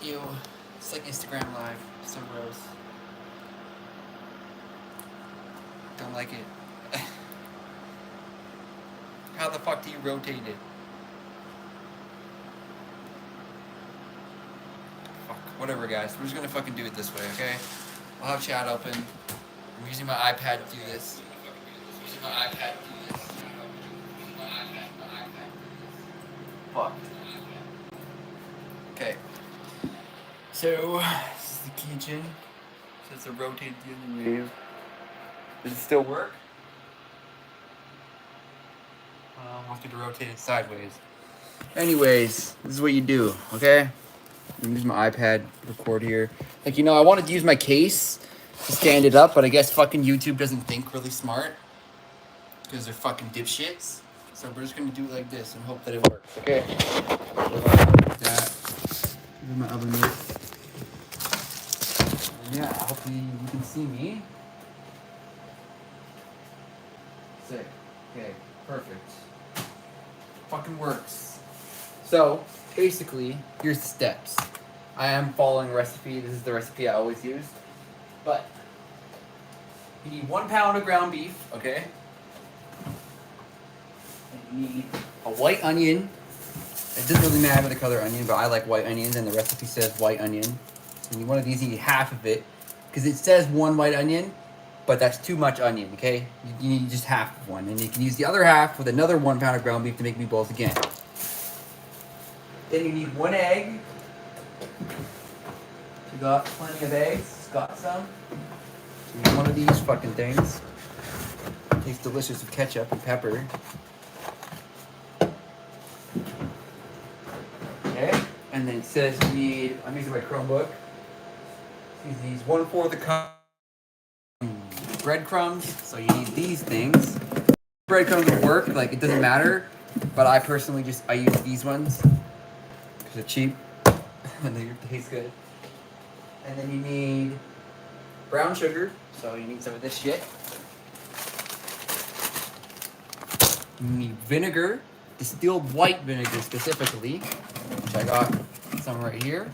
Ew. It's like Instagram Live. So gross. Don't like it. How the fuck do you rotate it? Fuck. Whatever, guys. We're just gonna fucking do it this way, okay? I'll have chat open. I'm using my iPad to do this. Fuck. Okay. So, this is the kitchen. So it's a rotated the other way. Does it still work? I'll have to rotate it sideways. Anyways, this is what you do, okay? I'm using my iPad to record here. Like, I wanted to use my case to stand it up, but I guess fucking YouTube doesn't think really smart. Because they're fucking dipshits. So we're just gonna do it like this and hope that it works, okay? Like that. Here's my oven mitt. Yeah, hopefully you can see me. Sick. Okay, perfect. Fucking works. So, basically, here's the steps. I am following a recipe. This is the recipe I always use. But, you need 1 pound of ground beef, okay? And you need a white onion. It doesn't really matter the color onion, but I like white onions, and the recipe says white onion. You need one of these, you need half of it. Because it says 1 white onion, but that's too much onion, okay? You need just half of one. And you can use the other half with another 1 pound of ground beef to make meatballs again. Then you need 1 egg. You got plenty of eggs. Got some. So you need one of these fucking things. Tastes delicious with ketchup and pepper. Okay. And then it says you need, I'm using my Chromebook. These 1/4 a cup breadcrumbs. So you need these things. Breadcrumbs will work, like it doesn't matter. But I personally I use these ones. Because they're cheap. And they taste good. And then you need brown sugar. So you need some of this shit. You need vinegar. Distilled white vinegar specifically. Which I got some right here.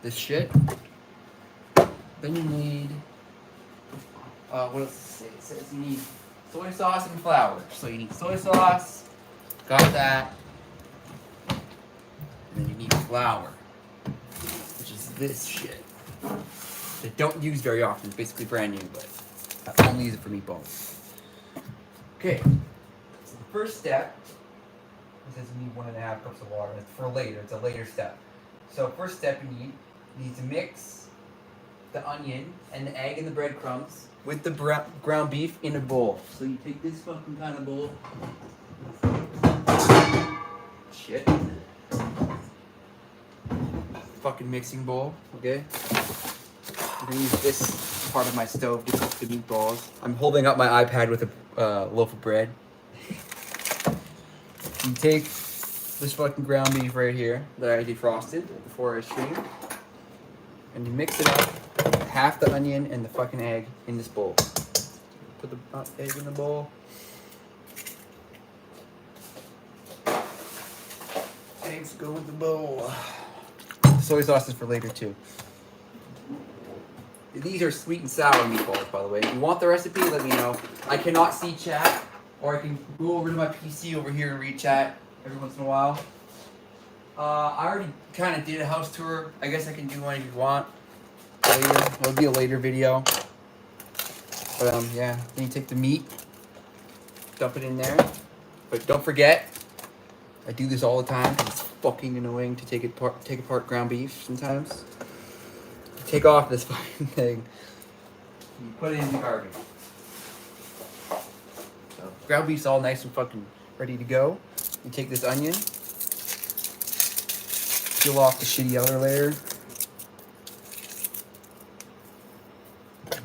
This shit. Then you need, what else does it say? It says you need soy sauce and flour. So you need soy sauce, got that. And then you need flour, which is this shit. That don't use very often. It's basically brand new, but I only use it for meatballs. Okay, so the first step, it says you need 1.5 cups of water. It's for later, it's a later step. So first step you need to mix the onion and the egg and the breadcrumbs with the ground beef in a bowl. So you take this fucking kind of bowl. Shit. Fucking mixing bowl, okay? I'm gonna use this part of my stove to cook the meatballs. I'm holding up my iPad with a loaf of bread. You take this fucking ground beef right here that I defrosted before I streamed, and you mix it up. Half the onion and the fucking egg in this bowl. Put the egg in the bowl. Eggs go in the bowl. Soy sauce is for later too. These are sweet and sour meatballs, by the way. If you want the recipe, let me know. I cannot see chat, or I can go over to my PC over here and read chat every once in a while. I already kind of did a house tour. I guess I can do one if you want. Later. It'll be a later video. But yeah. Then you take the meat, dump it in there. But don't forget, I do this all the time because it's fucking annoying to take apart ground beef sometimes. Take off this fucking thing. You put it in the garbage. So ground beef's all nice and fucking ready to go. You take this onion, peel off the shitty outer layer.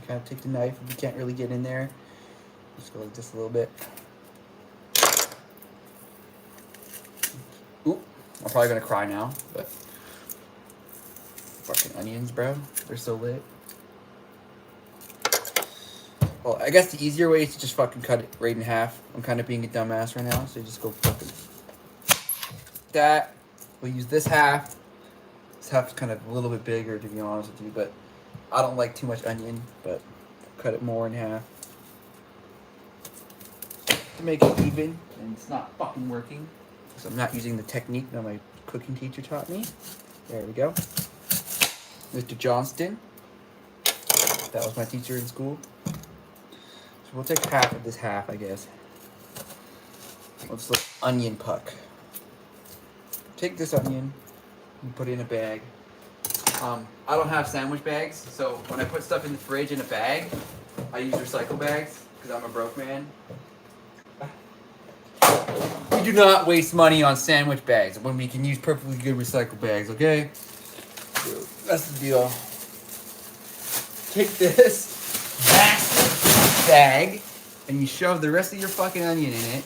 Kind of take the knife if you can't really get in there. Just go like this a little bit. Oop, I'm probably gonna cry now, but fucking onions, bro. They're so lit. Well, I guess the easier way is to just fucking cut it right in half. I'm kind of being a dumbass right now, so you just go fucking that. We'll use this half tufts kind of a little bit bigger, to be honest with you, but I don't like too much onion, but cut it more in half to make it even, and it's not fucking working, so I'm not using the technique that my cooking teacher taught me. There we go. Mr. Johnston. That was my teacher in school. So we'll take half of this half, I guess. Let's look onion puck. Take this onion and put it in a bag. I don't have sandwich bags, so when I put stuff in the fridge in a bag, I use recycle bags because I'm a broke man. We do not waste money on sandwich bags when we can use perfectly good recycle bags, okay? That's the deal. Take this massive bag and you shove the rest of your fucking onion in it.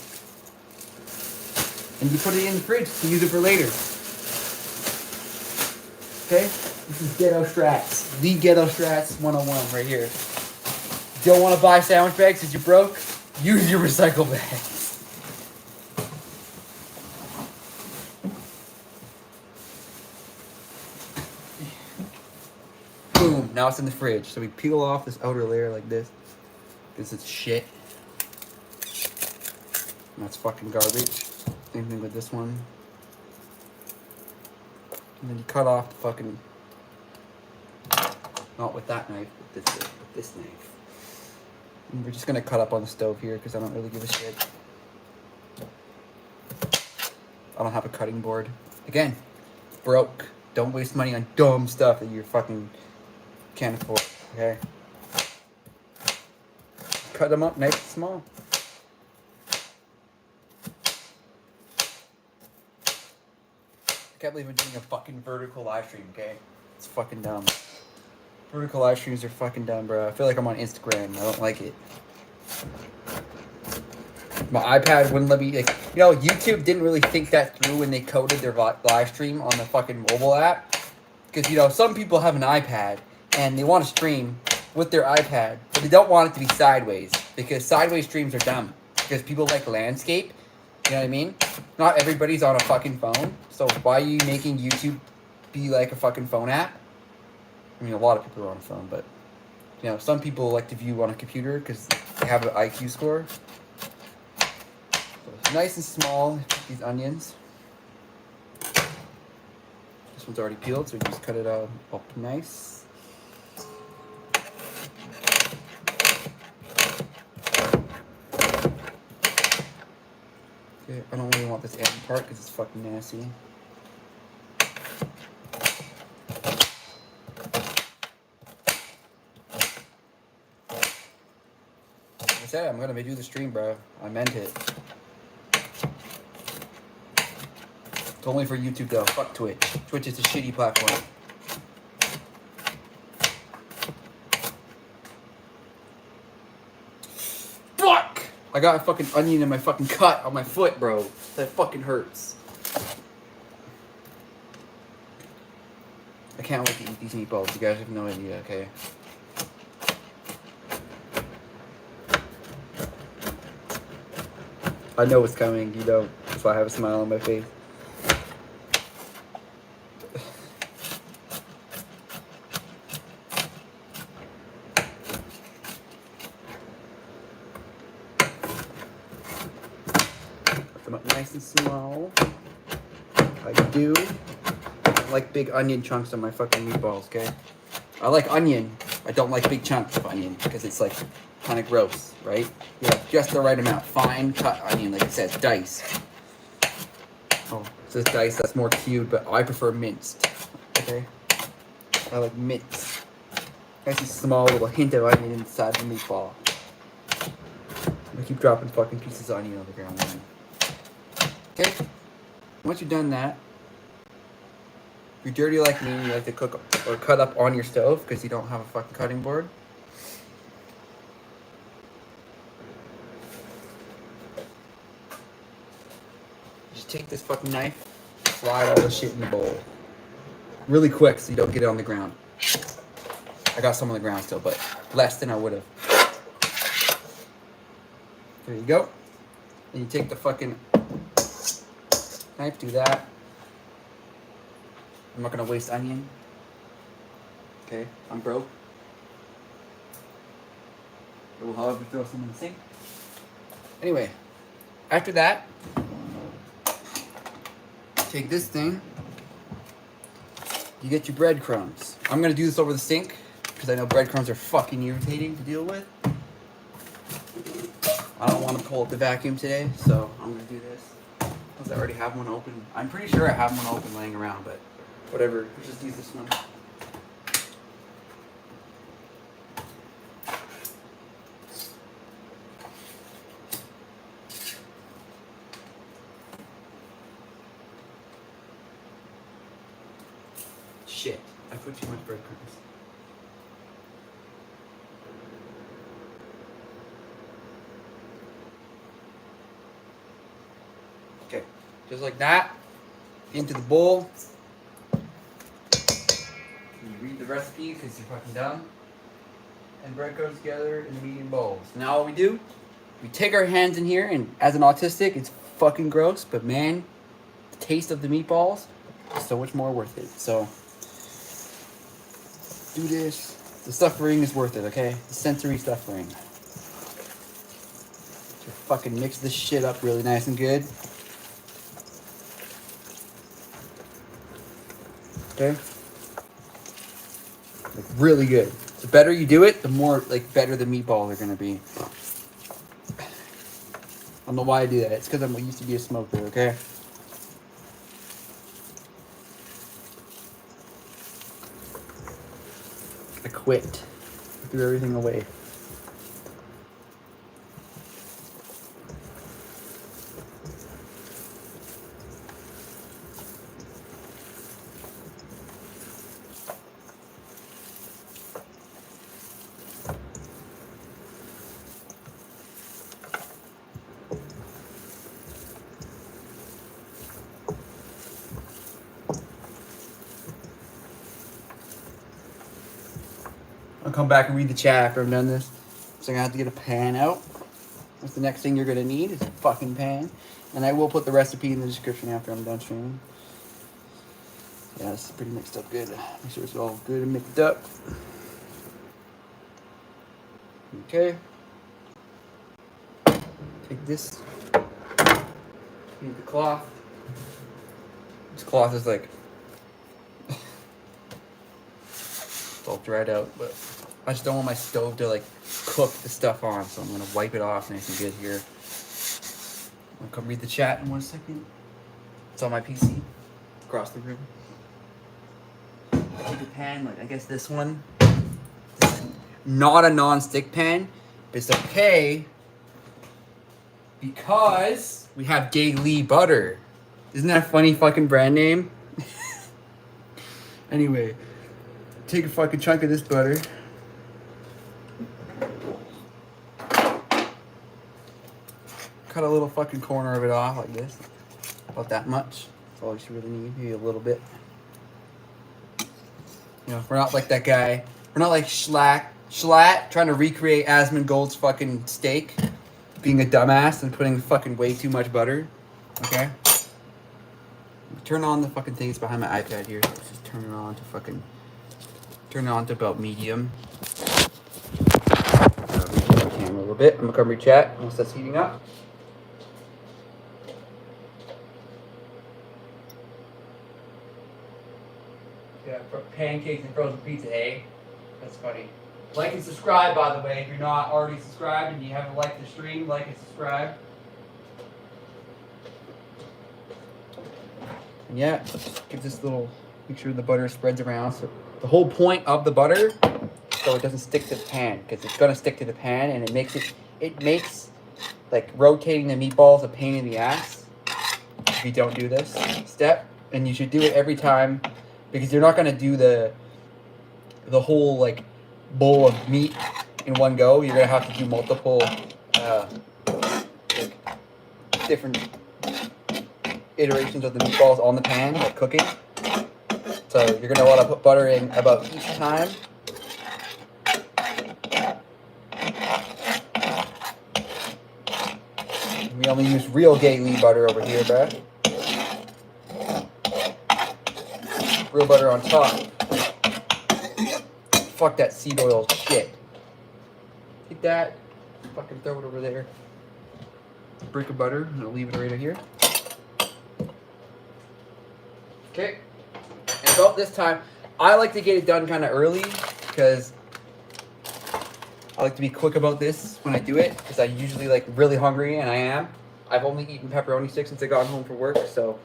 And you put it in the fridge to use it for later. Okay? This is ghetto strats. The ghetto strats 101 right here. Don't want to buy sandwich bags because you're broke? Use your recycle bags. Boom. Now it's in the fridge. So we peel off this outer layer like this. Because it's shit. And that's fucking garbage. Same thing with this one. And then you cut off the fucking... Not with that knife, with this knife. And we're just gonna cut up on the stove here because I don't really give a shit. I don't have a cutting board. Again, broke. Don't waste money on dumb stuff that you fucking can't afford, okay? Cut them up nice and small. I can't believe I'm doing a fucking vertical live stream, okay? It's fucking dumb. Vertical live streams are fucking dumb, bro. I feel like I'm on Instagram. I don't like it. My iPad wouldn't let me, like, you know, YouTube didn't really think that through when they coded their live stream on the fucking mobile app. Because, you know, some people have an iPad and they want to stream with their iPad, but they don't want it to be sideways. Because sideways streams are dumb. Because people like landscape. You know what I mean? Not everybody's on a fucking phone. So why are you making YouTube be like a fucking phone app? I mean, a lot of people are on a phone, but, you know, some people like to view on a computer because they have an IQ score. So it's nice and small, these onions. This one's already peeled, so we just cut it up nice. Okay, I don't really want this end part because it's fucking nasty. Like I said, I'm gonna do the stream, bro. I meant it. It's only for YouTube though. Fuck Twitch. Twitch is a shitty platform. Fuck! I got a fucking onion in my fucking cut on my foot, bro. That fucking hurts. I can't wait to eat these meatballs. You guys have no idea, okay? I know what's coming, you don't. That's why I have a smile on my face. Put them up nice and small. I do. I like big onion chunks on my fucking meatballs, okay? I like onion. I don't like big chunks of onion because it's like kind of gross, right? Yeah, just the right amount. Fine cut onion, like it says, dice. Oh, it says dice, that's more cubed, but I prefer minced, okay? I like minced. Nice and small little hint of onion inside the meatball. I keep dropping fucking pieces of onion on the ground. Okay, once you've done that, if you're dirty like me and you like to cook or cut up on your stove because you don't have a fucking cutting board, just take this fucking knife, slide all the shit in the bowl. Really quick so you don't get it on the ground. I got some on the ground still, but less than I would have. There you go. Then you take the fucking knife, do that. I'm not gonna waste onion. Okay, I'm broke. We'll however throw some in the sink. Anyway, after that, take this thing. You get your breadcrumbs. I'm gonna do this over the sink because I know breadcrumbs are fucking irritating to deal with. I don't want to pull up the vacuum today, so I'm gonna do this. Because I already have one open. I'm pretty sure I have one open laying around, but whatever. Let's just use this one. Shit, I put too much breadcrumbs. Okay, just like that, into the bowl. You read the recipe because you're fucking dumb. And bread goes together in the medium bowls. Now what we do, we take our hands in here, and as an autistic, it's fucking gross, but man, the taste of the meatballs is so much more worth it. So, do this. The stuffing is worth it, okay? The sensory stuffing. Just fucking mix this shit up really nice and good. Okay? Like, really good. The better you do it, the more, like, better the meatballs are gonna be. I don't know why I do that. It's because I used to be a smoker, okay? I quit. I threw everything away. I'll come back and read the chat after I'm done this. So I'm gonna have to get a pan out. That's the next thing you're gonna need is a fucking pan. And I will put the recipe in the description after I'm done streaming. Yeah, this is pretty mixed up good. Make sure it's all good and mixed up. Okay. Take this. Need the cloth. This cloth is like it's all dried out, but I just don't want my stove to like cook the stuff on, so I'm gonna wipe it off nice and good here. I'll come read the chat in 1 second. It's on my PC across the room. I take a pan, like I guess this one. This is not a non-stick pan, but it's okay because we have Leee butter. Isn't that a funny fucking brand name? Anyway, take a fucking chunk of this butter. Cut a little fucking corner of it off like this. About that much. That's all you should really need. Maybe a little bit. You know, we're not like that guy. We're not like Schlatt trying to recreate Asmongold's fucking steak. Being a dumbass and putting fucking way too much butter. Okay? Turn on the fucking things behind my iPad here. Let's just turn it on to fucking... Turn it on to about medium. The camera a little bit. I'm gonna come read chat once that's heating up. Yeah, pancakes and frozen pizza, eh? That's funny. Like and subscribe, by the way, if you're not already subscribed and you haven't liked the stream, like and subscribe. And yeah, just give this little, make sure the butter spreads around. So the whole point of the butter, so it doesn't stick to the pan, because it's gonna stick to the pan, and it makes like rotating the meatballs a pain in the ass if you don't do this step. And you should do it every time, because you're not gonna do the whole like bowl of meat in one go. You're gonna have to do multiple like, different iterations of the meatballs on the pan, like cooking. So you're gonna want to put butter in about each time. We only use real Leee butter over here, bruh. real butter on top. Fuck that seed oil shit. Take that, fucking throw it over there. Brick of butter, and I'll leave it right here. Okay. And about this time, I like to get it done kind of early because I like to be quick about this when I do it because I usually like really hungry, and I am. I've only eaten pepperoni sticks since I got home from work, so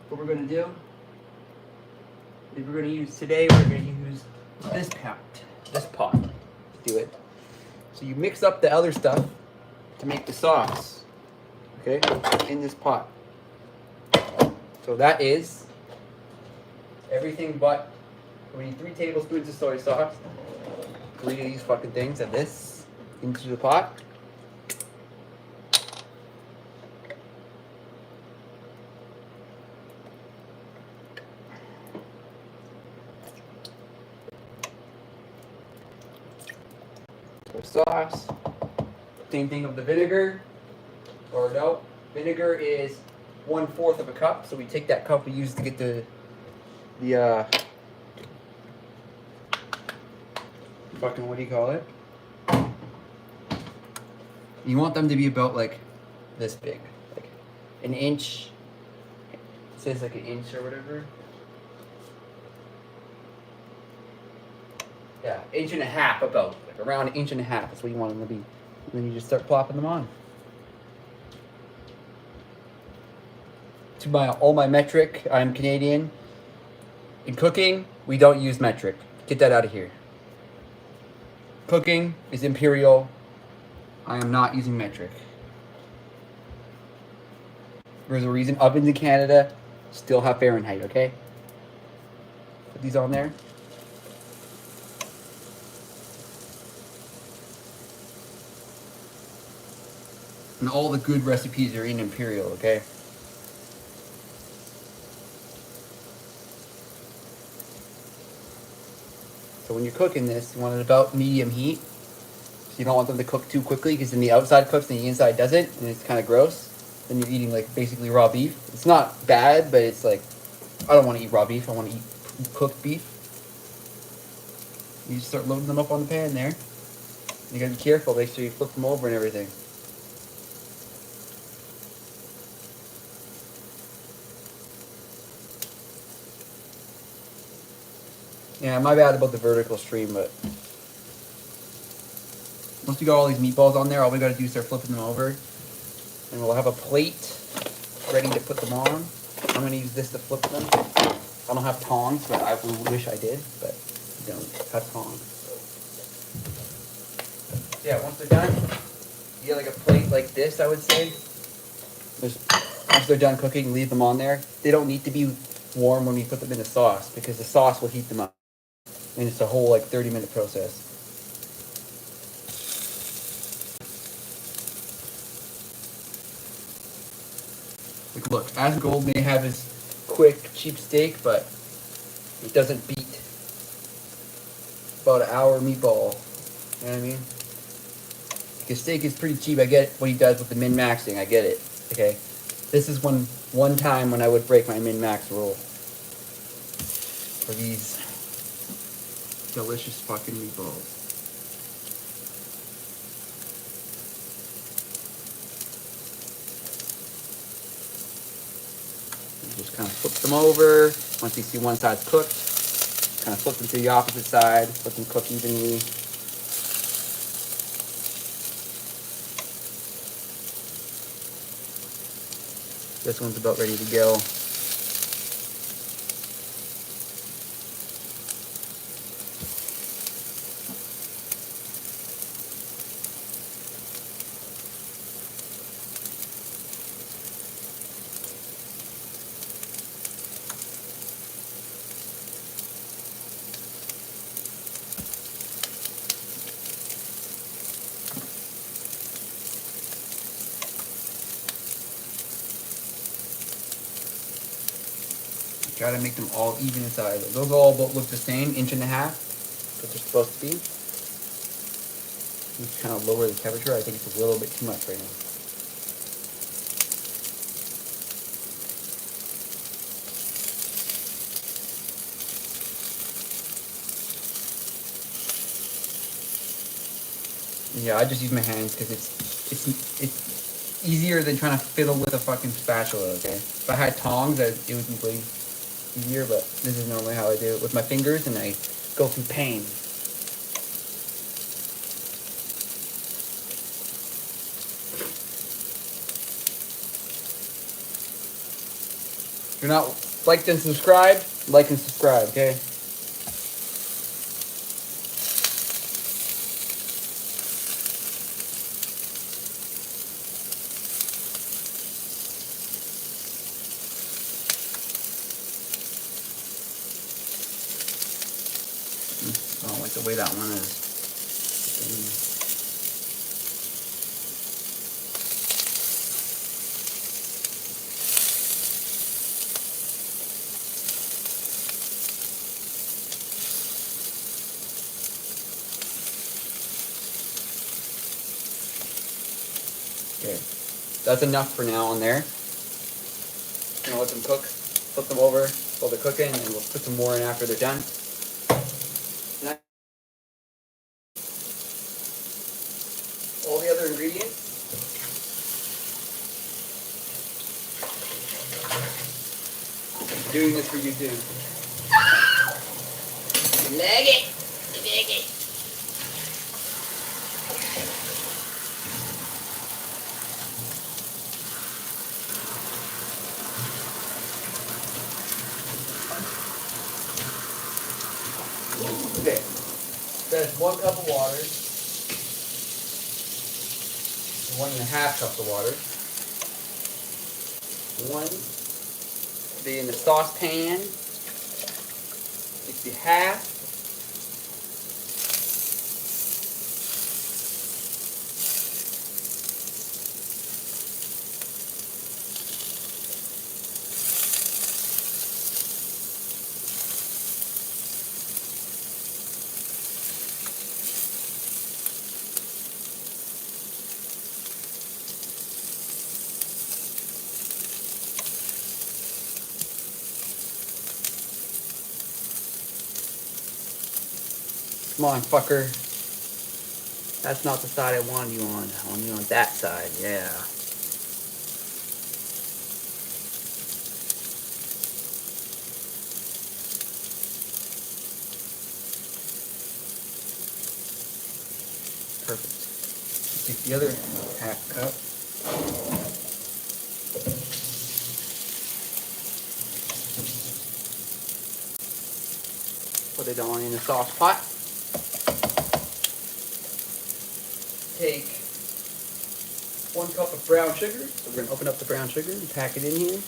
what we're gonna do is we're gonna use this pot to do it. So you mix up the other stuff to make the sauce, okay, in this pot. So that is everything but, we need 3 tablespoons of soy sauce, 3 of these fucking things, and this into the pot. Sauce. Same thing of the vinegar. Or no, vinegar is 1/4 of a cup. So we take that cup we used to get the fucking, what do you call it? You want them to be about like this big, like an inch. It says like an inch or whatever. Yeah, 1.5 inches about, like around 1.5 inches. That's what you want them to be. And then you just start plopping them on. To all my metric, I'm Canadian. In cooking, we don't use metric. Get that out of here. Cooking is imperial. I am not using metric. There's a reason ovens in Canada still have Fahrenheit, okay? Put these on there. And all the good recipes are in imperial, okay? So when you're cooking this, you want it about medium heat. So you don't want them to cook too quickly, because then the outside cooks and the inside doesn't, and it's kind of gross. Then you're eating like basically raw beef. It's not bad, but it's like, I don't want to eat raw beef. I want to eat cooked beef. You just start loading them up on the pan there. You gotta be careful, make sure you flip them over and everything. Yeah, my bad about the vertical stream, but once we got all these meatballs on there, all we gotta do is start flipping them over, and we'll have a plate ready to put them on. I'm gonna use this to flip them. I don't have tongs, but I wish I did, but I don't have tongs. So yeah, once they're done, you get like a plate like this, I would say. Once they're done cooking, leave them on there. They don't need to be warm when we put them in the sauce, because the sauce will heat them up. And it's a whole like 30-minute process. Like, look, As Gold may have his quick, cheap steak, but it doesn't beat about an hour meatball. You know what I mean? Because steak is pretty cheap. I get what he does with the min-maxing. I get it. Okay? This is one time when I would break my min-max rule. For these delicious fucking meatballs. You just kind of flip them over. Once you see one side's cooked, kind of flip them to the opposite side. Let them cook evenly. This one's about ready to go. Try to make them all even inside. Those all look the same, 1.5 inches, what they're supposed to be. Just kind of lower the temperature. I think it's a little bit too much right now. Yeah, I just use my hands because it's easier than trying to fiddle with a fucking spatula. Okay, if I had tongs, it would be way easier. But this is normally how I do it with my fingers, and I go through pain. If you're not liked and subscribed, like and subscribe. Okay. I don't like the way that one is. Okay, that's enough for now on there. I'm gonna let them cook, flip them over while they're cooking, and we'll put some more in after they're done. All the other ingredients. I'm doing this for you too. Leg it. Leg it. Okay. That's 1 cup of water. 1.5 cups of water. One be in the saucepan. It's the half. Come on, fucker. That's not the side I wanted you on. I want you on that side, yeah. Perfect. Take the other half cup. Put it on in the sauce pot. Take 1 cup of brown sugar. So we're going to open up the brown sugar and pack it in here.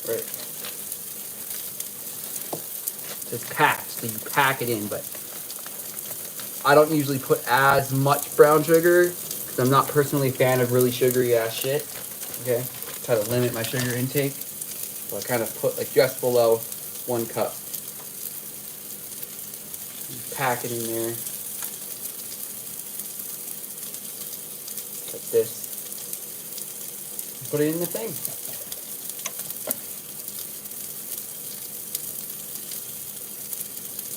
Right. Just packed, so you pack it in, but I don't usually put as much brown sugar because I'm not personally a fan of really sugary ass shit. Okay, try to limit my sugar intake, so I kind of put like just below 1 cup. Pack it in there like this. Put it in the thing.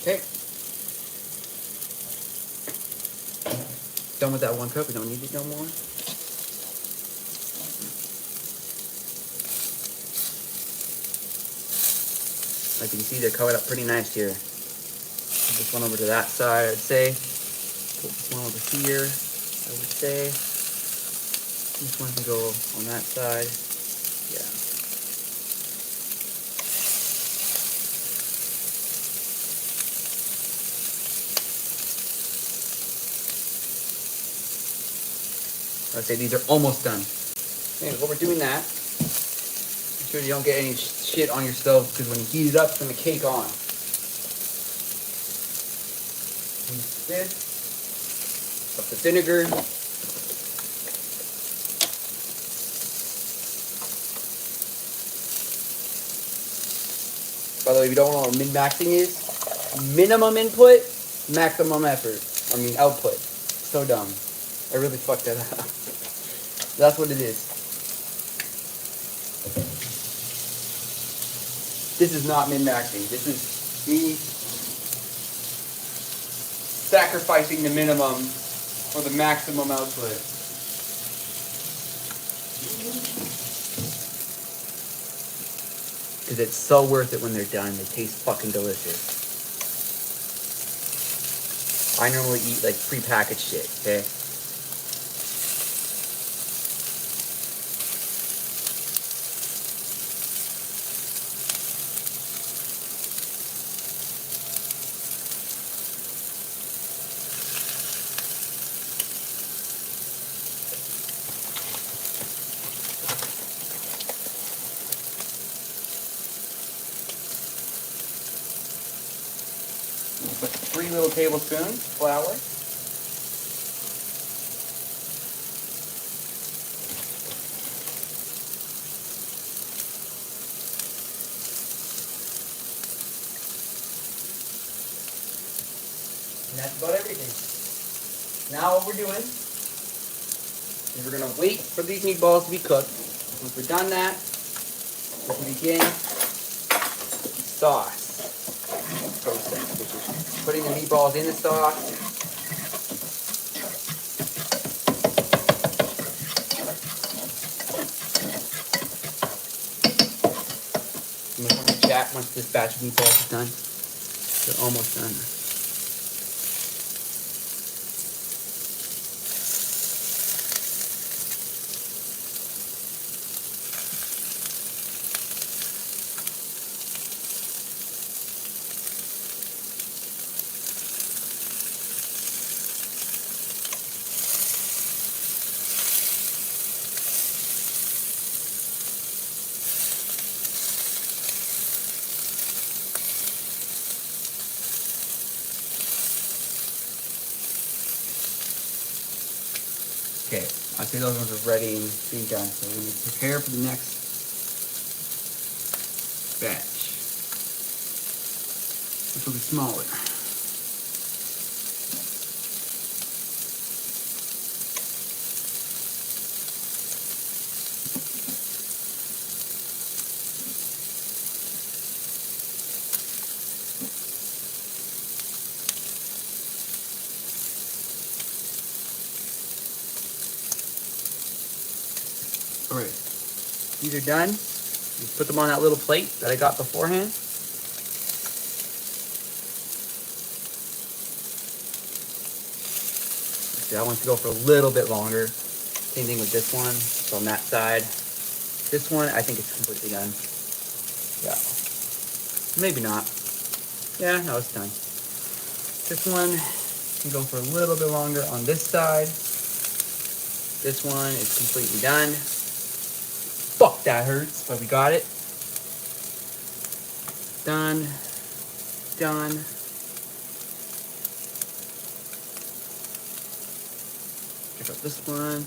Okay. Done with that 1 cup. We don't need it no more. Like you can see, they're covered up pretty nice here. Put this one over to that side, I'd say. Put this one over here, I would say. This one can go on that side. Yeah. I'd say these are almost done. Okay, while we're doing that, make sure you don't get any shit on your stove because when you heat it up, it's gonna cake on. This of the vinegar. By the way, if you don't know what min-maxing is, Minimum input, maximum effort. I mean output. So dumb. I really fucked that up. That's what it is. This is not min-maxing. This is me sacrificing the minimum for the maximum output. Because it's so worth it when they're done. They taste fucking delicious. I normally eat like pre-packaged shit, okay? Put 3 little tablespoons flour. And that's about everything. Now what we're doing is we're going to wait for these meatballs to be cooked. Once we're done that, we can begin the sauce process, which is putting the meatballs in the sauce. I'm going to chat once this batch of meatballs is done. They're almost done. Okay, I see those ones are ready and being done, so we're going to prepare for the next batch, which will be smaller. Alright, these are done. Just put them on that little plate that I got beforehand. See, I want to go for a little bit longer. Same thing with this one. So on that side. This one, I think it's completely done. Yeah. Maybe not. Yeah, no, it's done. This one can go for a little bit longer on this side. This one is completely done. Fuck, that hurts, but we got it. Done. Done. Check out this one.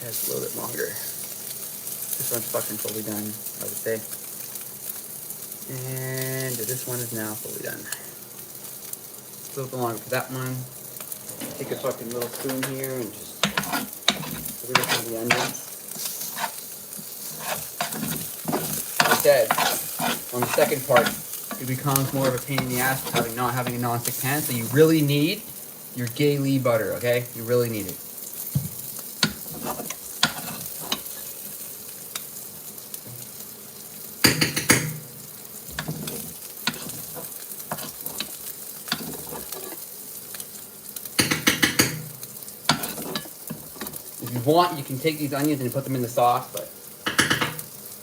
Yeah, it's a little bit longer. This one's fucking fully done, I would say. And this one is now fully done. A little bit longer for that one. Take a fucking little spoon here and just get rid of some of the onions. Like I said, on the second part, it becomes more of a pain in the ass not having a non-stick pan, so you really need your Leee butter, okay? You really need it. If you want, you can take these onions and put them in the sauce, but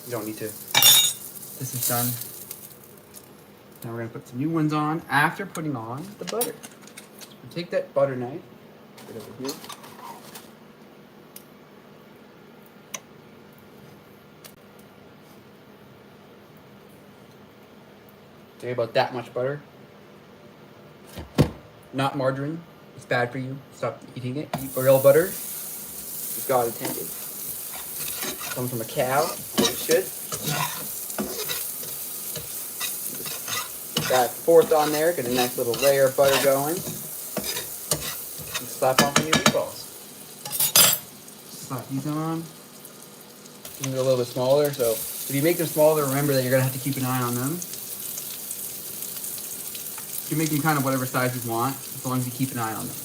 you don't need to. This is done. Now we're going to put some new ones on after putting on the butter. So take that butter knife, put it over here. Say about that much butter. Not margarine. It's bad for you. Stop eating it. Eat real butter. It's God intended. Comes from a cow. It should. that fourth on there, get a nice little layer of butter going. And slap on some of your meatballs. Slap these on. These are a little bit smaller, so if you make them smaller, remember that you're gonna have to keep an eye on them. You can make them kind of whatever size you want, as long as you keep an eye on them.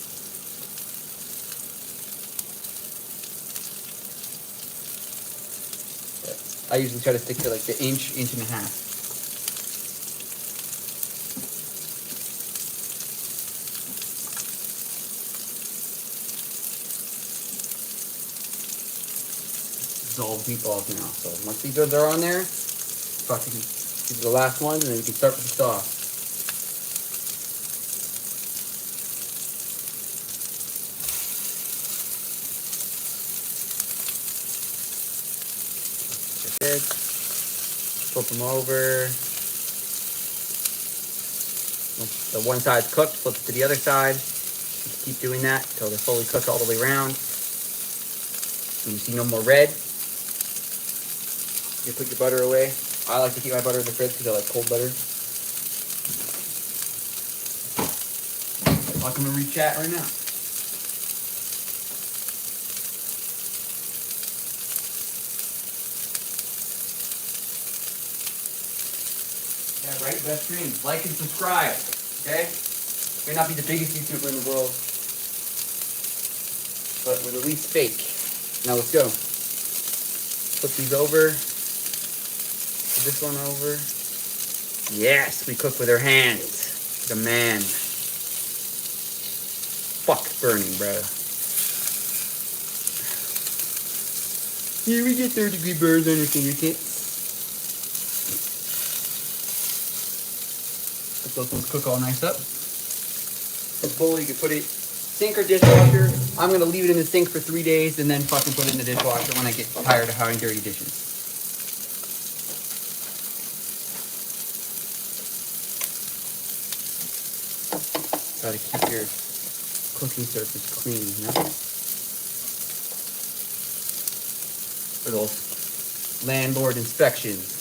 I usually try to stick to like the inch and a half. Dissolved meatballs now. So once these are on there, fucking these are the last ones, and then we can start with the sauce. Good. Flip them over. Once the one side's cooked, flip it to the other side. Just keep doing that until they're fully cooked all the way around. And you see no more red. You put your butter away. I like to keep my butter in the fridge because I like cold butter. I'll come and read chat right now. Yeah, right? Best dreams. Like and subscribe. Okay? May not be the biggest YouTuber in the world, but we're the least fake. Now let's go. Flip these over. Put this one over. Yes, we cook with our hands. Like a man. Fuck burning, bro. Here we get 3rd-degree burns on your fingertips. Let those ones cook all nice up. This bowl, you can put it sink or dishwasher. I'm gonna leave it in the sink for 3 days and then fucking put it in the dishwasher when I get tired of having dirty dishes. Gotta keep your cooking surface clean, you know? For those landlord inspections.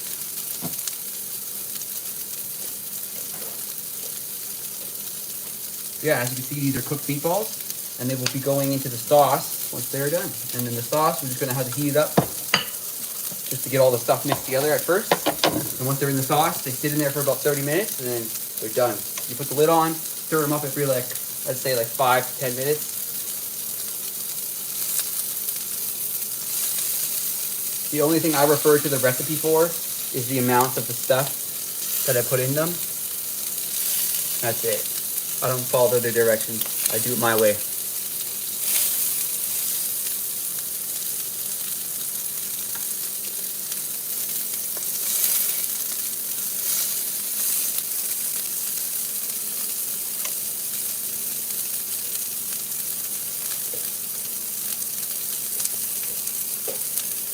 Yeah, as you can see, these are cooked meatballs, and they will be going into the sauce once they're done. And then the sauce, we're just gonna have to heat it up just to get all the stuff mixed together at first. And once they're in the sauce, they sit in there for about 30 minutes, and then they're done. You put the lid on, stir them up every like, let's say like 5 to 10 minutes. The only thing I refer to the recipe for is the amount of the stuff that I put in them. That's it. I don't follow the directions. I do it my way.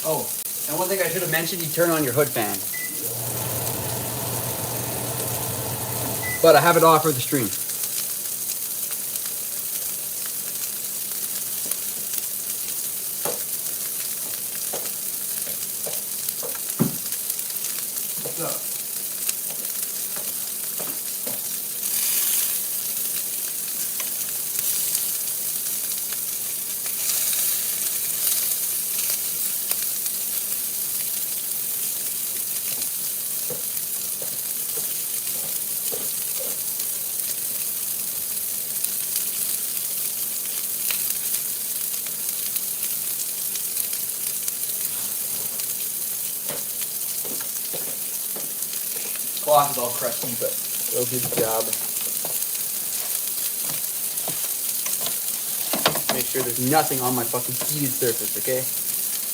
Oh, and one thing I should have mentioned, you turn on your hood fan. But I have it off for the stream. Cloth is all crusty, but it'll do the job. Make sure there's nothing on my fucking heated surface, okay?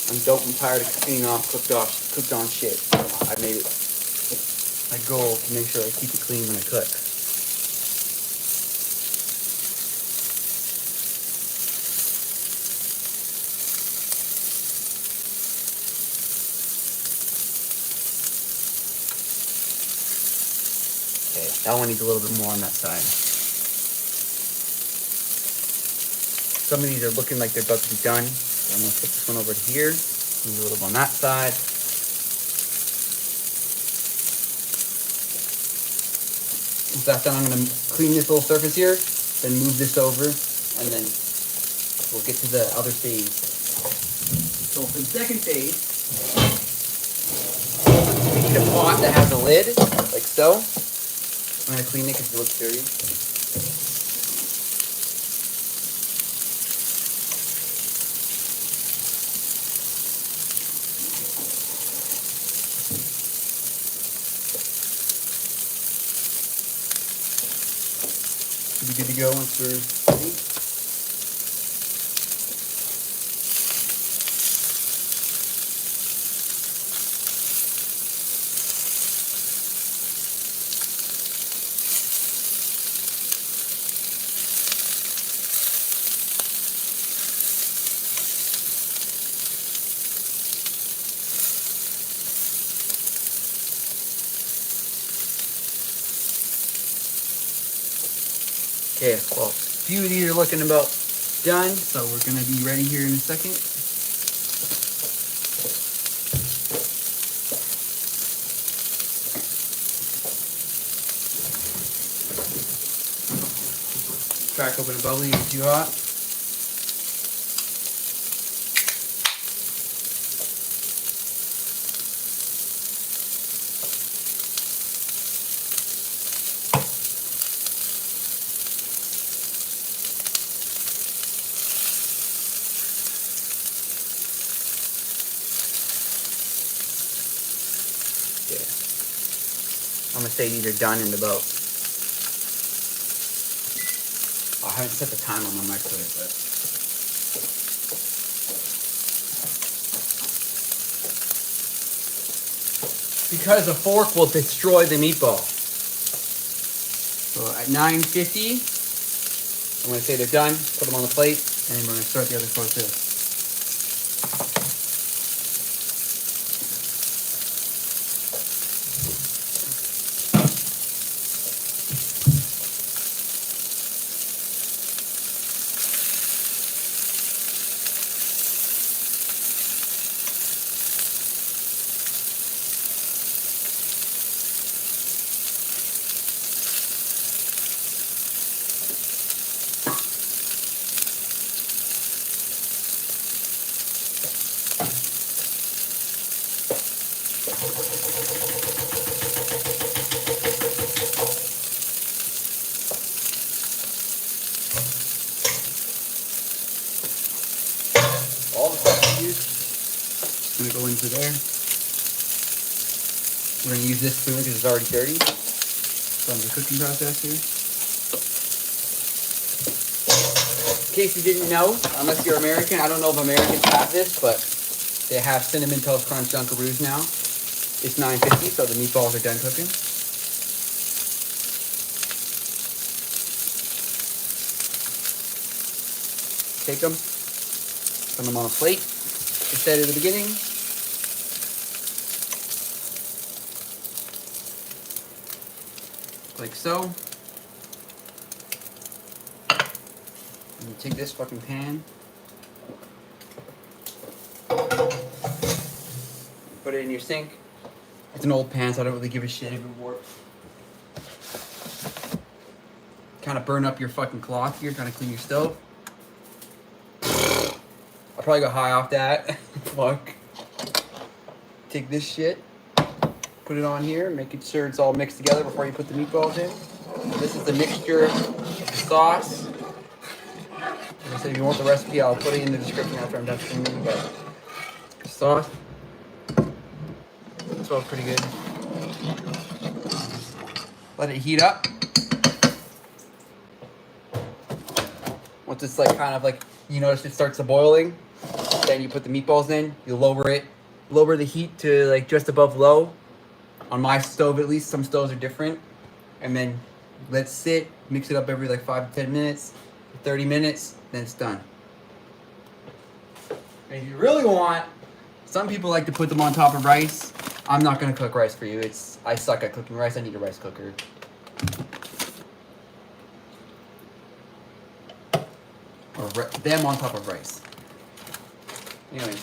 I'm tired of cleaning off cooked on shit. So I made it my goal to make sure I keep it clean when I cook. Okay, that one needs a little bit more on that side. Some of these are looking like they're about to be done. So I'm gonna flip this one over to here. Maybe a little bit on that side. Once that's done, I'm gonna clean this little surface here, then move this over, and then we'll get to the other phase. So for the second phase, we need a pot that has a lid, like so. I'm gonna clean it because it looks dirty. Should be good to go once we're ready. Okay, well, a few of these are looking about done, so we're gonna be ready here in a second. Crack open a bubbly, it's too hot. Yeah. I'm gonna say these are done in about. Oh, I haven't set the time on my microwave, but. Because a fork will destroy the meatball. So at 9:50, I'm gonna say they're done. Put them on the plate, and we're gonna start the other process. All the stuff we use is gonna go into there. We're gonna use this spoon because it's already dirty from the cooking process here. In case you didn't know, unless you're American, I don't know if Americans have this, but they have Cinnamon Toast Crunch Dunkaroos now. It's 9:50, so the meatballs are done cooking. Take them, put them on a plate, just said at the beginning. Like so. And you take this fucking pan, put it in your sink. It's an old pan, so I don't really give a shit if it warps. Kind of burn up your fucking cloth here, trying to clean your stove. I probably got high off that. Fuck. Take this shit, put it on here, making sure it's all mixed together before you put the meatballs in. This is the mixture of the sauce. Like I said, if you want the recipe, I'll put it in the description after I'm done filming. But sauce smells pretty good. Let it heat up. Once it's like kind of like you notice it starts to boiling, then you put the meatballs in. You lower it, lower the heat to like just above low. On my stove, at least, some stoves are different. And then let it sit. Mix it up every like 5 to 10 minutes, 30 minutes. Then it's done. And if you really want, some people like to put them on top of rice. I'm not gonna cook rice for you. I suck at cooking rice. I need a rice cooker. Or them on top of rice. Anyway,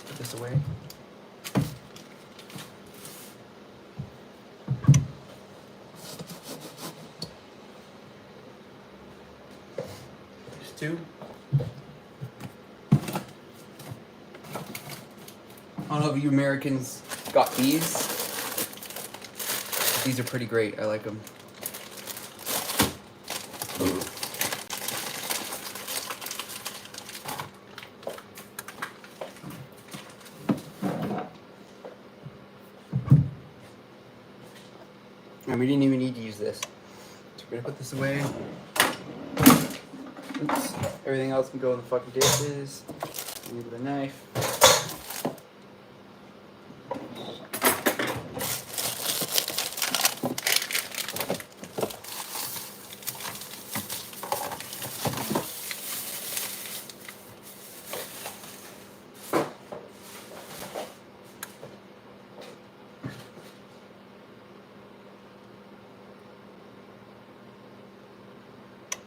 put this away. too. I don't know if you Americans got these. These are pretty great. I like them. And we didn't even need to use this. So we're gonna put this away. Oops. Everything else can go in the fucking dishes. Need a knife.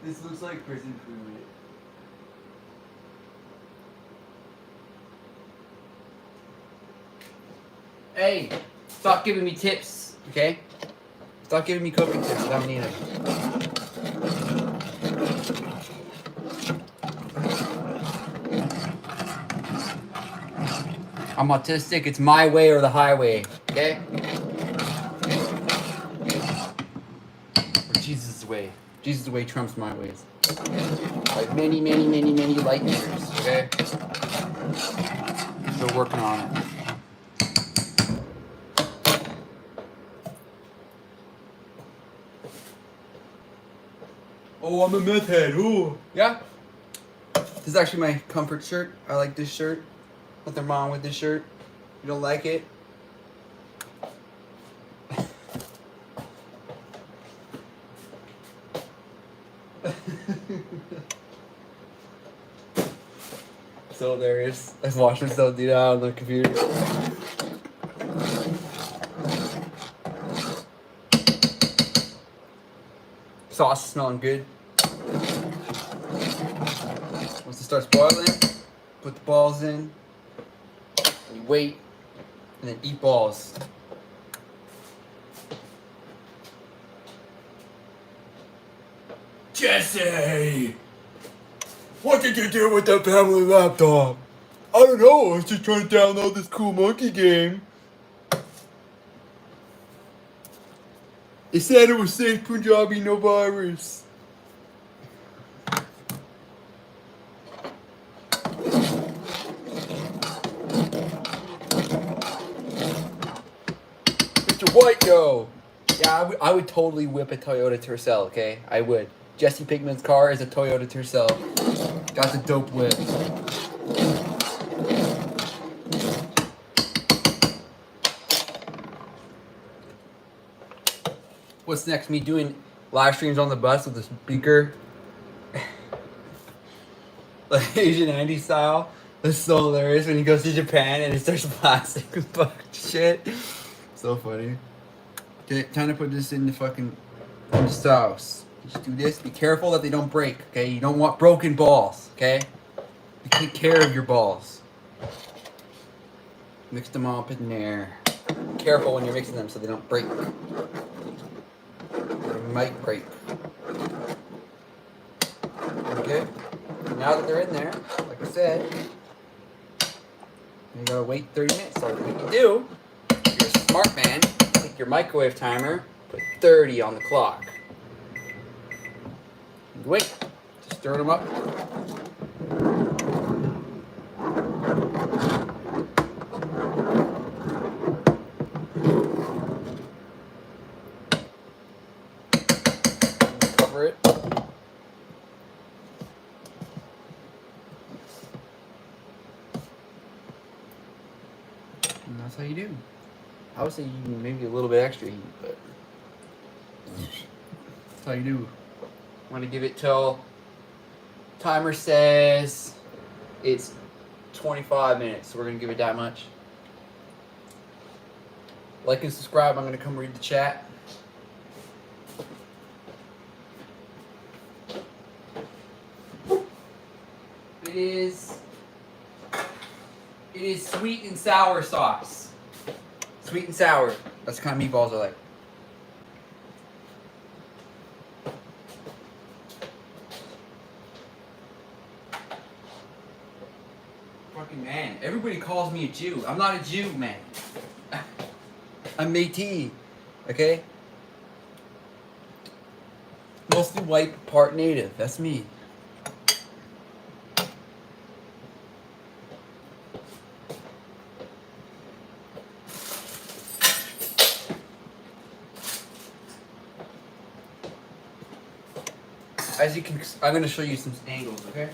This looks like prison food. Hey, stop giving me tips, okay? Stop giving me cooking tips. I don't need it. I'm autistic. It's my way or the highway, okay? Or Jesus' way. Jesus' way trumps my ways. Like many, many, many, many light years, okay? Still working on it. Oh, I'm a meth head. Ooh. Yeah? This is actually my comfort shirt. I like this shirt. Nothing wrong with this shirt. You don't like it? So hilarious. I watched myself do that on the computer. Sauce is smelling good. Once it starts boiling, put the balls in. You wait, and then eat balls. Jesse! What did you do with the family laptop? I don't know, I was just trying to download this cool monkey game. It said it was safe Punjabi, no virus. Mr. White, go! Yeah, I would totally whip a Toyota Tercel, okay? I would. Jesse Pinkman's car is a Toyota Tercel. Got the dope whip. What's next? Me doing live streams on the bus with a speaker? Like Asian Andy style. That's so hilarious when he goes to Japan and it starts blasting fucking shit. So funny. Okay, time to put this in the fucking sauce. Just do this. Be careful that they don't break, okay? You don't want broken balls, okay? You take care of your balls. Mix them all up in there. Be careful when you're mixing them so they don't break. They might break. Okay? Now that they're in there, like I said, you gotta wait 30 minutes. So what you do, if you're a smart man, take your microwave timer, put 30 on the clock. Wait, just stir them up. Cover it. And that's how you do. I would say you maybe a little bit extra heat, but that's how you do. I'm gonna give it till timer says it's 25 minutes, so we're gonna give it that much. Like and subscribe. I'm gonna come read the chat. It is sweet and sour sauce. Sweet and sour. That's the kind of meatballs I like. man. Everybody calls me a Jew. I'm not a Jew, man. I'm Métis. Okay? Mostly white, part native. That's me. As you can, I'm gonna show you some angles, okay?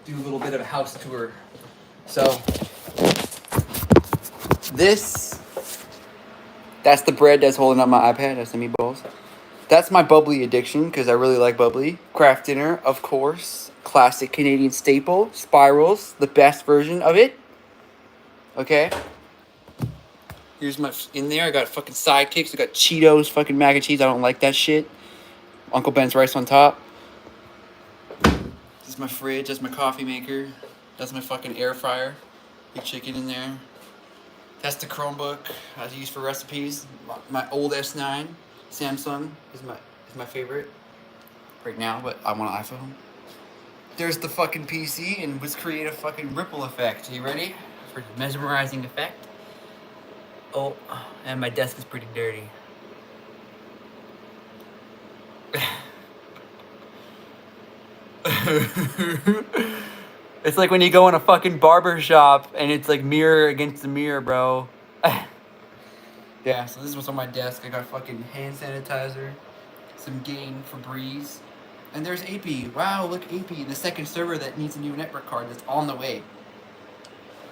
Do a little bit of a house tour. So, that's the bread that's holding up my iPad. That's the meatballs. That's my bubbly addiction because I really like bubbly. Kraft Dinner, of course. Classic Canadian staple. Spirals, the best version of it. Okay. Here's my, in there, I got fucking sidekicks. I got Cheetos, fucking mac and cheese. I don't like that shit. Uncle Ben's rice on top. This is my fridge. That's my coffee maker. That's my fucking air fryer. Big chicken in there. That's the Chromebook I use for recipes. My old S9 Samsung is my favorite right now, but I want an iPhone. There's the fucking PC, and let's create a fucking ripple effect. Are you ready for the mesmerizing effect? Oh, and my desk is pretty dirty. It's like when you go in a fucking barber shop and it's like mirror against the mirror, bro. Yeah, so this is what's on my desk. I got fucking hand sanitizer, some Gain Febreze, and there's AP. Wow, look, AP, the second server that needs a new network card that's on the way.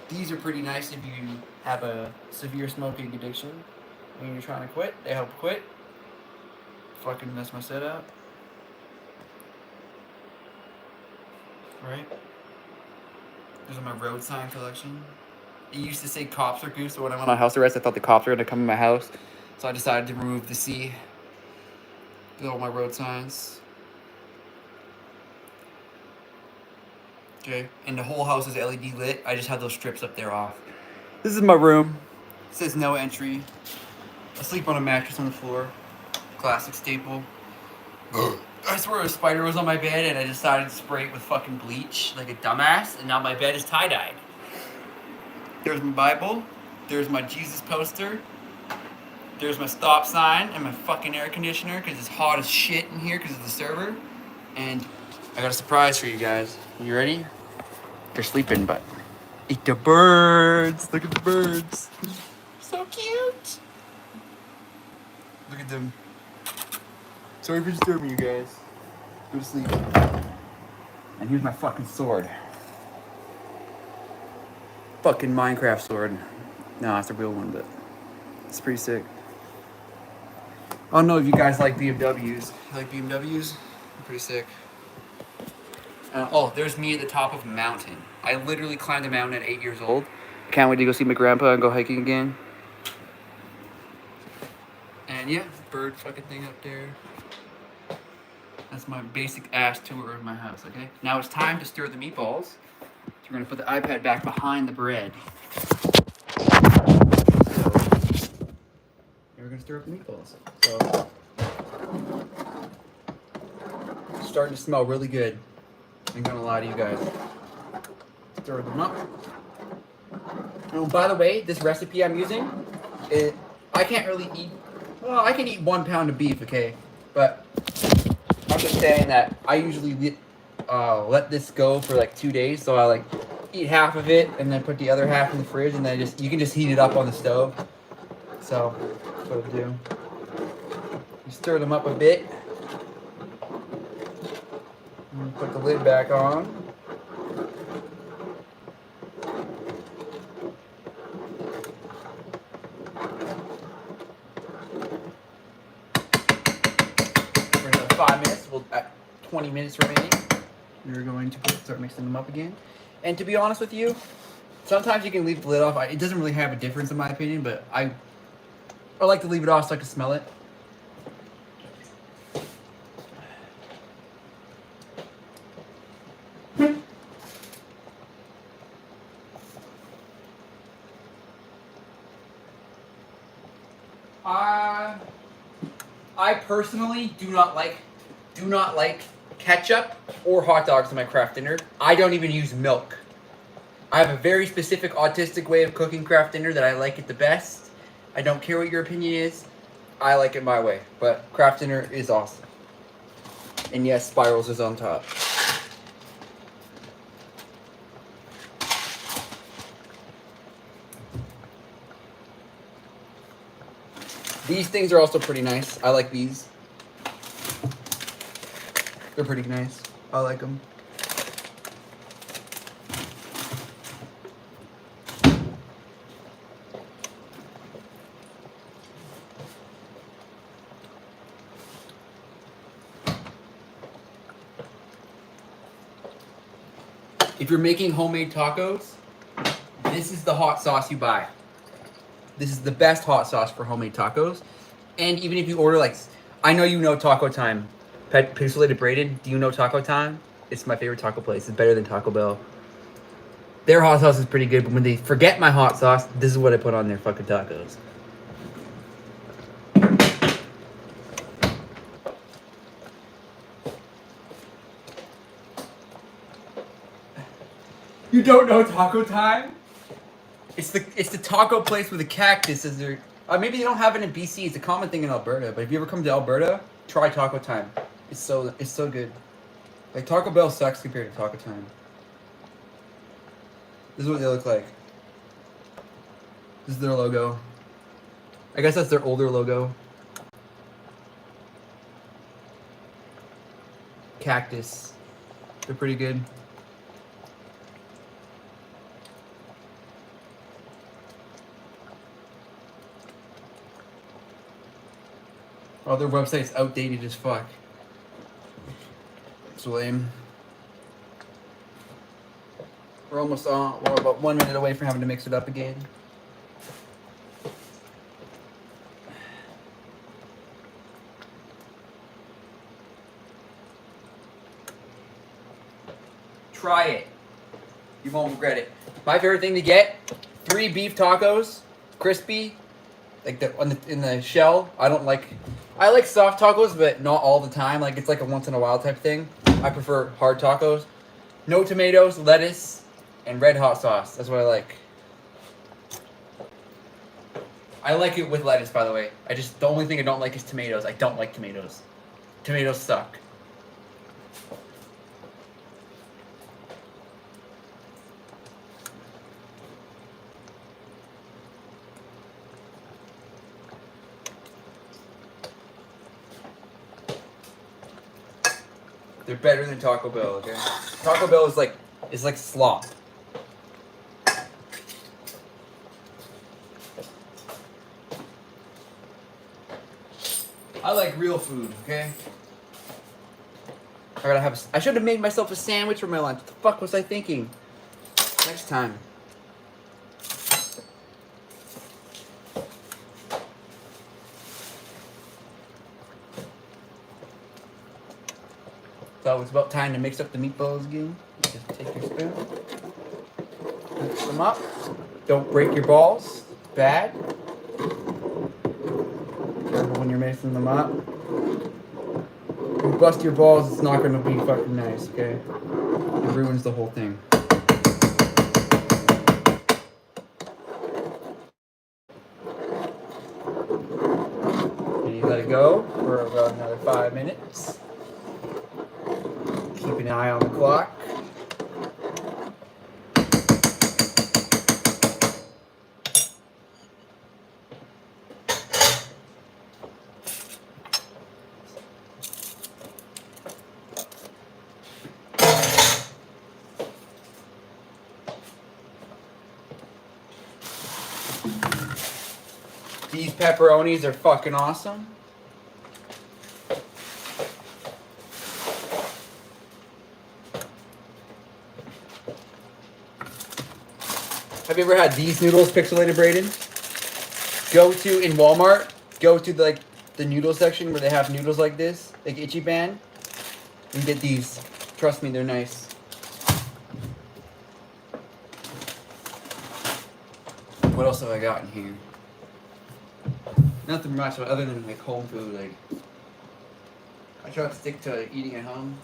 These are pretty nice if you have a severe smoking addiction. When you're trying to quit, they help quit. Fucking mess my setup. Right? These are my road sign collection. It used to say cops are goose, so when I went on house arrest, I thought the cops were gonna come in my house. So I decided to remove the C. Did all my road signs. Okay, and the whole house is LED lit. I just have those strips up there off. This is my room. It says no entry. I sleep on a mattress on the floor. Classic staple. I swear a spider was on my bed and I decided to spray it with fucking bleach like a dumbass, and now my bed is tie-dyed. There's my Bible. There's my Jesus poster. There's my stop sign and my fucking air conditioner because it's hot as shit in here because of the server. And I got a surprise for you guys. You ready? They're sleeping, but eat the birds. Look at the birds. So cute. Look at them. Sorry for disturbing you guys. Go to sleep. And here's my fucking sword. Fucking Minecraft sword. No, it's a real one, but it's pretty sick. I don't know if you guys like BMWs. You like BMWs? They're pretty sick. Oh, there's me at the top of a mountain. I literally climbed a mountain at 8 years old. Can't wait to go see my grandpa and go hiking again. And yeah, bird fucking thing up there. That's my basic ass tour of my house, okay? Now it's time to stir the meatballs. So we're gonna put the iPad back behind the bread. So, we're gonna stir up the meatballs. So, it's starting to smell really good. I'm gonna lie to you guys. Stir them up. Oh, by the way, this recipe I'm using, I can't really eat. Well, I can eat 1 pound of beef, okay? But I'm just saying that I usually let this go for like 2 days, so I like eat half of it and then put the other half in the fridge, and then you can just heat it up on the stove. So that's what I do. You stir them up a bit. And put the lid back on. For another 5 minutes, we'll at 20 minutes remaining. We're going to start mixing them up again. And to be honest with you, sometimes you can leave the lid off. It doesn't really have a difference in my opinion, but I like to leave it off so I can smell it. I personally do not like ketchup or hot dogs in my Kraft Dinner. I don't even use milk. I have a very specific autistic way of cooking Kraft Dinner that I like it the best. I don't care what your opinion is. I like it my way. But Kraft Dinner is awesome. And yes, Spirals is on top. These things are also pretty nice. I like these. They're pretty nice. I like them. If you're making homemade tacos, this is the hot sauce you buy. This is the best hot sauce for homemade tacos. And even if you order, like, I know you know Taco Time. Pixelated Braden, do you know Taco Time? It's my favorite taco place. It's better than Taco Bell. Their hot sauce is pretty good, but when they forget my hot sauce, this is what I put on their fucking tacos. You don't know Taco Time? It's the taco place with a cactus as their. Maybe they don't have it in BC. It's a common thing in Alberta. But if you ever come to Alberta, try Taco Time. It's so good. Like Taco Bell sucks compared to Taco Time. This is what they look like. This is their logo. I guess that's their older logo. Cactus. They're pretty good. Oh, their website's outdated as fuck. It's lame. We're almost on. We're about 1 minute away from having to mix it up again. Try it. You won't regret it. My favorite thing to get: 3 beef tacos, crispy, like in the shell. I like soft tacos, but not all the time. Like, it's like a once in a while type thing. I prefer hard tacos. No tomatoes, lettuce, and red hot sauce. That's what I like. I like it with lettuce, by the way. The only thing I don't like is tomatoes. I don't like tomatoes. Tomatoes suck. They're better than Taco Bell, okay? Taco Bell is like slop. I like real food, okay? I should have made myself a sandwich for my lunch. What the fuck was I thinking? Next time. So it's about time to mix up the meatballs again. Just take your spoon, mix them up. Don't break your balls. It's bad. Careful when you're mixing them up. If you bust your balls, it's not going to be fucking nice, okay? It ruins the whole thing. And you let it go for about another 5 minutes. Keep an eye on the clock. These pepperonis are fucking awesome. Have you ever had these noodles, Pixelated Braden? In Walmart, go to the noodle section where they have noodles like this, like Ichiban, and get these. Trust me, they're nice. What else have I got in here? Nothing much other than like home food. Like, I try to stick to eating at home.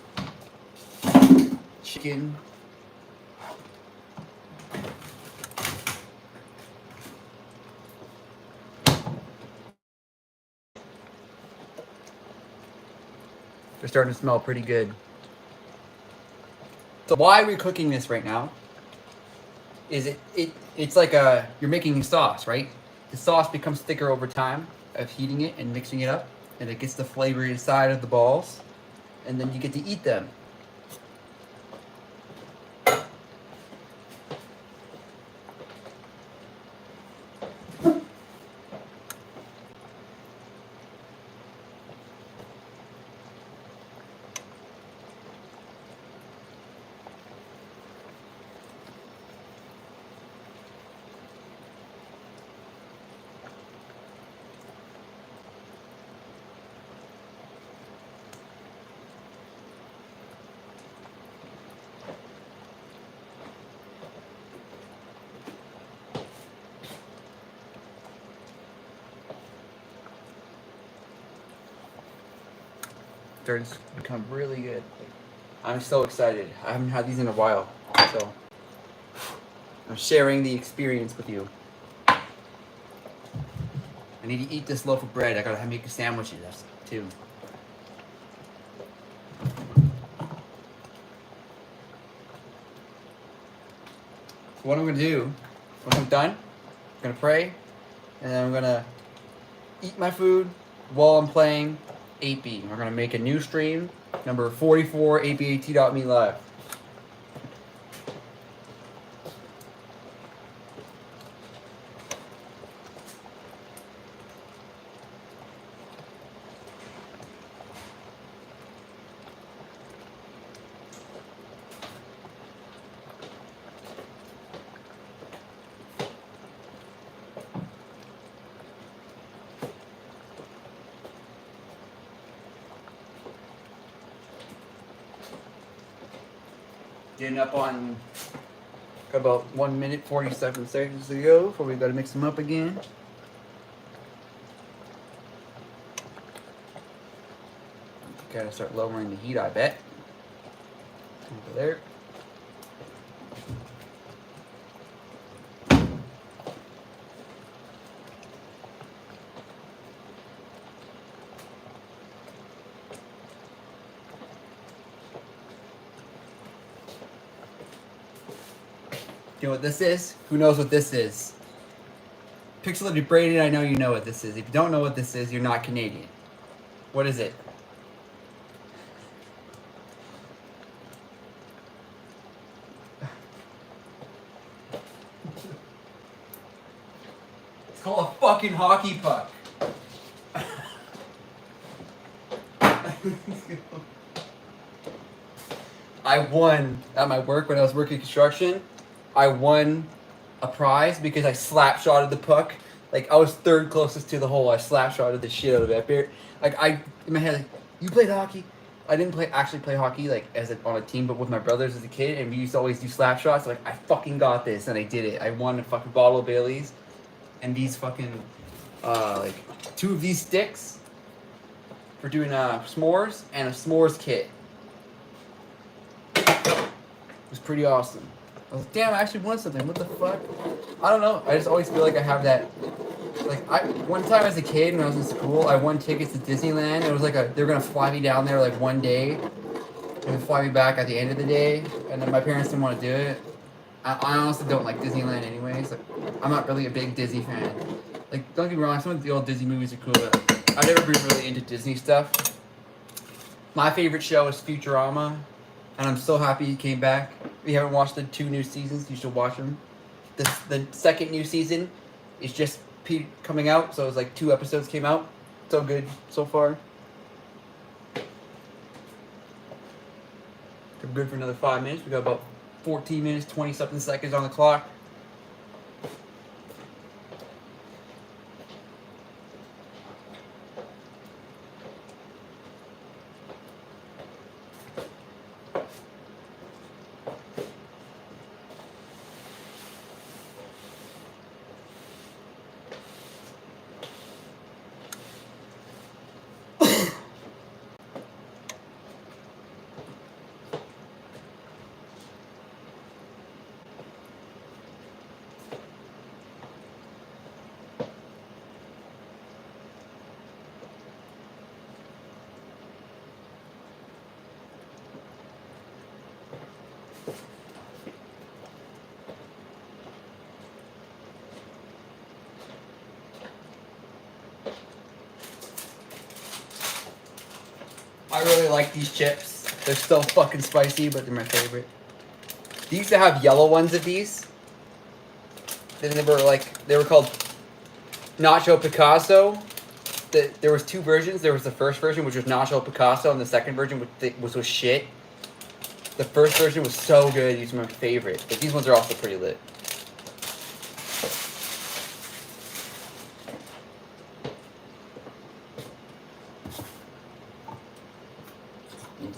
chicken. They're starting to smell pretty good. So why we're cooking this right now is it's like you're making sauce, right? The sauce becomes thicker over time of heating it and mixing it up, and it gets the flavor inside of the balls, and then you get to eat them. They're just become really good. I'm so excited. I haven't had these in a while, so I'm sharing the experience with you. I need to eat this loaf of bread. I gotta make a sandwich too. So what I'm gonna do, when I'm done, I'm gonna pray, and then I'm gonna eat my food while I'm playing 8B. We're gonna make a new stream, number 44, 8BAT.me live. Getting up on about 1 minute 47 seconds to go before we gotta mix them up again. Gotta start lowering the heat, I bet. Over there. You know what this is? Who knows what this is? Pixelated Braden, I know you know what this is. If you don't know what this is, you're not Canadian. What is it? It's called a fucking hockey puck. I won at my work when I was working construction. I won a prize because I slap shotted the puck. Like, I was third closest to the hole. I slap shotted the shit out of it. Like, in my head, like, you played hockey? I didn't actually play hockey, like, on a team, but with my brothers as a kid, and we used to always do slap shots. Like, I fucking got this, and I did it. I won a fucking bottle of Bailey's, and these fucking, like, 2 of these sticks for doing s'mores, and a s'mores kit. It was pretty awesome. I was like, damn, I actually won something. What the fuck? I don't know. I just always feel like I have that. Like, one time as a kid when I was in school, I won tickets to Disneyland. It was like they were gonna fly me down there like one day, and fly me back at the end of the day. And then my parents didn't want to do it. I honestly don't like Disneyland anyways. Like, I'm not really a big Disney fan. Like, don't get me wrong, some of the old Disney movies are cool, but I've never been really into Disney stuff. My favorite show is Futurama, and I'm so happy it came back. If you haven't watched the 2 new seasons, you should watch them. The second new season is just coming out, so it's like 2 episodes came out. So good so far. We're good for another 5 minutes. We got about 14 minutes, 20 something seconds on the clock. I really like these chips. They're still fucking spicy, but they're my favorite. They used to have yellow ones of these. Then they were called Nacho Picasso. There was two versions. There was the first version, which was Nacho Picasso, and the second version, which was shit. The first version was so good. These were my favorite. But these ones are also pretty lit.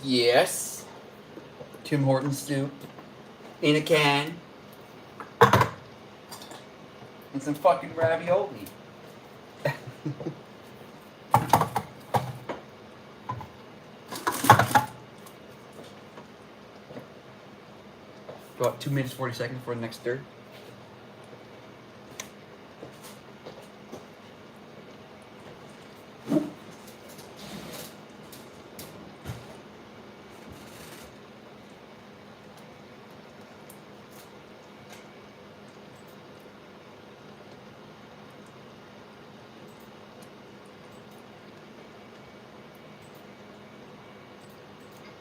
Yes. Tim Hortons soup. In a can. And some fucking ravioli. About 2 minutes 40 seconds for the next third.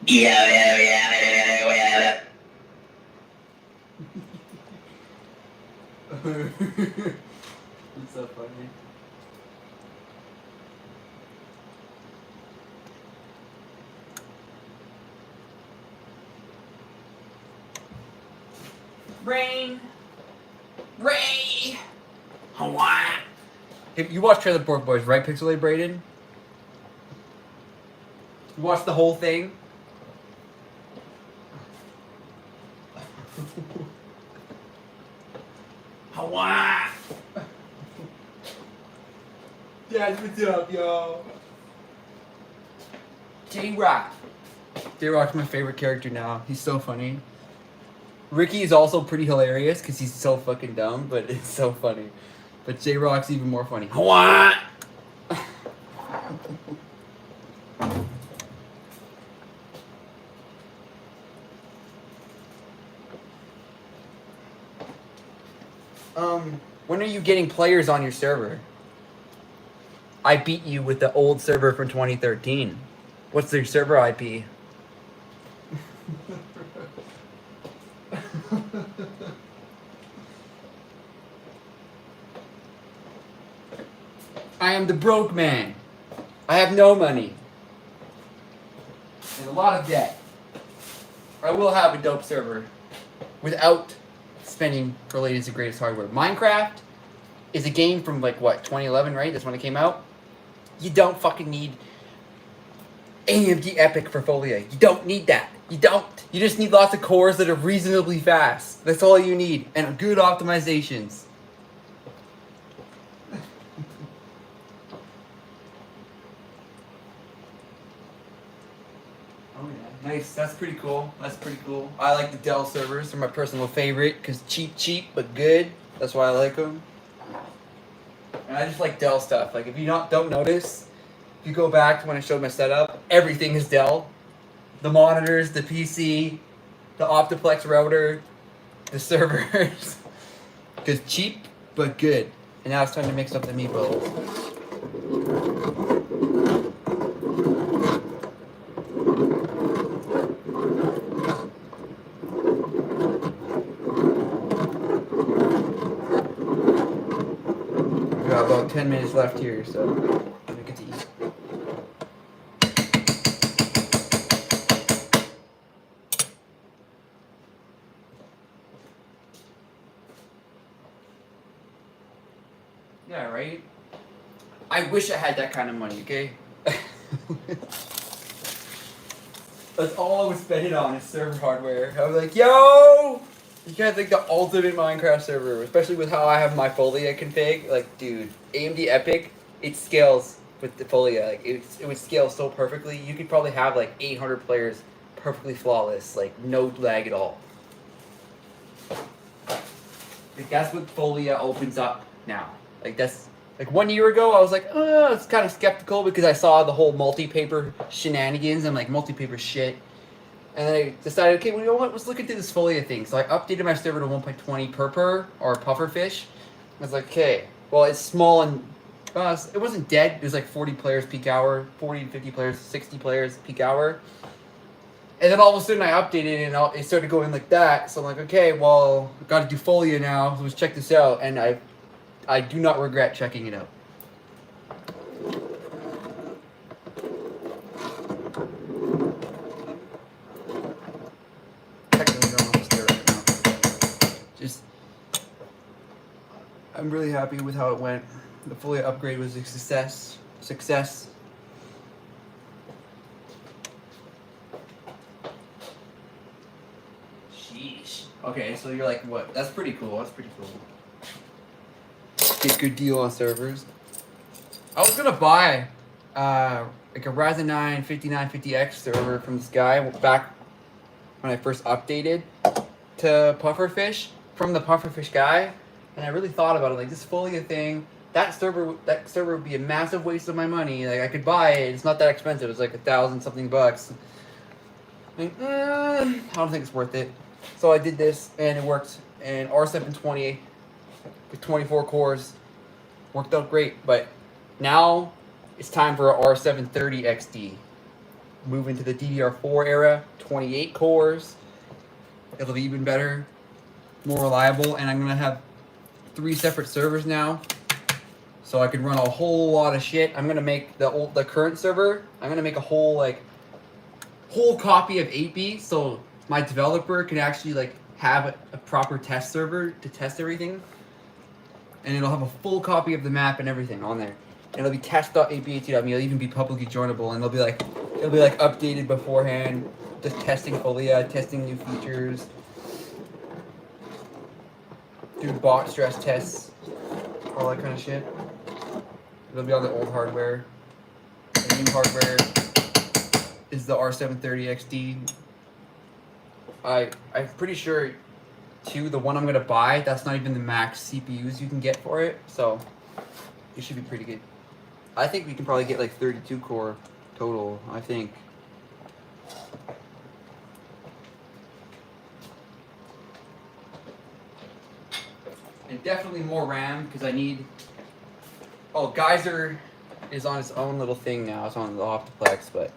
Yeah. It's so funny. Rain. Ray. Hawaii. If you watch Trailer Park Boys, right, Pixelate Braden? You watched the whole thing? Hawaii. Dad, what's up, yo? J-Rock. J-Rock's my favorite character now. He's so funny. Ricky is also pretty hilarious because he's so fucking dumb, but it's so funny. But J-Rock's even more funny. Hawaii. When are you getting players on your server? I beat you with the old server from 2013. What's their server IP? I am the broke man. I have no money. And a lot of debt. I will have a dope server without spending for latest and greatest hardware. Minecraft is a game from like what, 2011, right? That's when it came out. You don't fucking need AMD Epic for Folia. You don't need that. You don't. You just need lots of cores that are reasonably fast. That's all you need. And good optimizations. Nice, that's pretty cool. That's pretty cool. I like the Dell servers. They're my personal favorite because cheap, but good. That's why I like them. And I just like Dell stuff. Like if you don't notice, if you go back to when I showed my setup, everything is Dell. The monitors, the PC, the Optiplex router, the servers. Because cheap, but good. And now it's time to mix up the meatballs. About 10 minutes left here, so I'm gonna get to eat. Yeah, right? I wish I had that kind of money, okay? That's all I would spend it on is server hardware. I was like, yo! You guys like the ultimate Minecraft server, especially with how I have my Folia config. Like, dude, AMD Epic, it scales with the Folia. Like, it would scale so perfectly. You could probably have like 800 players perfectly flawless, like no lag at all. Like, that's what Folia opens up now. Like, that's like 1 year ago, I was like, oh, it's kind of skeptical because I saw the whole multi-paper shenanigans. I'm like, multi-paper shit. And I decided, okay, well, you know what? Let's look into this Folia thing. So I updated my server to 1.20 per or pufferfish. I was like, okay, well, it's small and It wasn't dead. It was like 40 players peak hour, 40 to 50 players, 60 players peak hour. And then all of a sudden I updated it and it started going like that. So I'm like, okay, well, I got to do Folia now. So let's check this out. And I do not regret checking it out. Technically don't want to stare right now. Just, I'm really happy with how it went. The Folia upgrade was a success. Sheesh. Okay, so you're like, what? That's pretty cool. That's pretty cool. Get good deal on servers. I was gonna buy like a Ryzen 9 5950X server from this guy back when I first updated to Pufferfish from the Pufferfish guy, and I really thought about it. Like this Folia thing, that server would be a massive waste of my money. Like I could buy it. It's not that expensive. It's like $1,000 something bucks. Like, I don't think it's worth it. So I did this, and it worked. And R720 with 24 cores worked out great. But now it's time for a R730 XD. Move into the DDR4 era, 28 cores. It'll be even better, more reliable, and I'm gonna have 3 separate servers now, so I can run a whole lot of shit. I'm gonna make the current server. I'm gonna make a whole copy of 8B, so my developer can actually like have a proper test server to test everything, and it'll have a full copy of the map and everything on there. And it'll be test.8b.me. It'll even be publicly joinable, and it'll be like updated beforehand, just testing Folia, testing new features, do bot stress tests, all that kind of shit. It'll be on the old hardware. The new hardware is the R730 XD. I'm pretty sure, too, the one I'm gonna buy, that's not even the max CPUs you can get for it, so it should be pretty good. I think we can probably get like 32 core total, I think. And definitely more RAM, because I need... Oh, Geyser is on its own little thing now. It's on the Optiplex, but...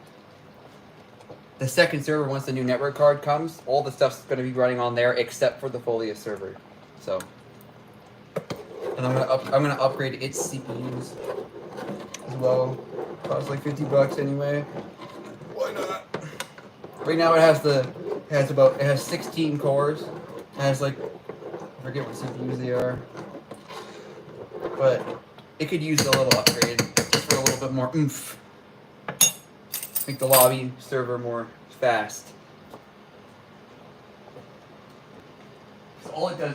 The second server, once the new network card comes, all the stuff's going to be running on there, except for the Folia server. So... And I'm gonna upgrade its CPUs as well. Costs like $50 anyway. Why not? Right now it has 16 cores. It has like, I forget what CPUs they are, but it could use a little upgrade just for a little bit more oomph. Make the lobby server more fast. So all it does,